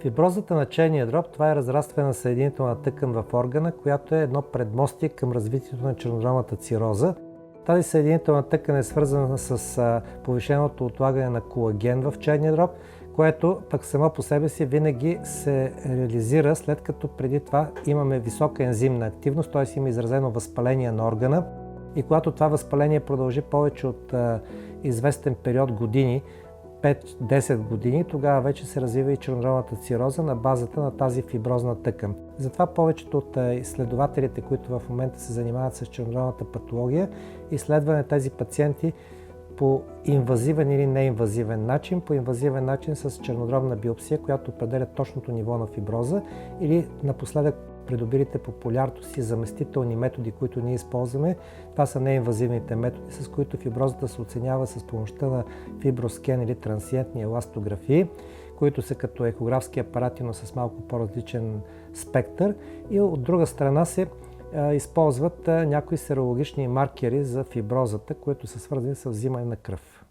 Фиброзата на черния дроб, това е разрастване на съединителна тъкан в органа, която е едно предмостие към развитието на чернодробната цироза. Тази съединителна тъкан е свързана с повишеното отлагане на колаген в черния дроб, което пък само по себе си винаги се реализира след като преди това имаме висока ензимна активност, т.е. има изразено възпаление на органа. И когато това възпаление продължи повече от известен период години, 5-10 години, тогава вече се развива и чернодробната цироза на базата на тази фиброзна тъкан. Затова повечето от изследователите, които в момента се занимават с чернодробната патология, изследват тези пациенти по инвазивен или неинвазивен начин. По инвазивен начин с чернодробна биопсия, която определя точното ниво на фиброза, или напоследък придобилите популярност си заместителни методи, които ние използваме. Това са неинвазивните методи, с които фиброзата се оценява с помощта на фиброскен или трансиентни еластографии, които са като ехографски апарати, но с малко по-различен спектър. И от друга страна се използват някои серологични маркери за фиброзата, които са свързани с взимане на кръв.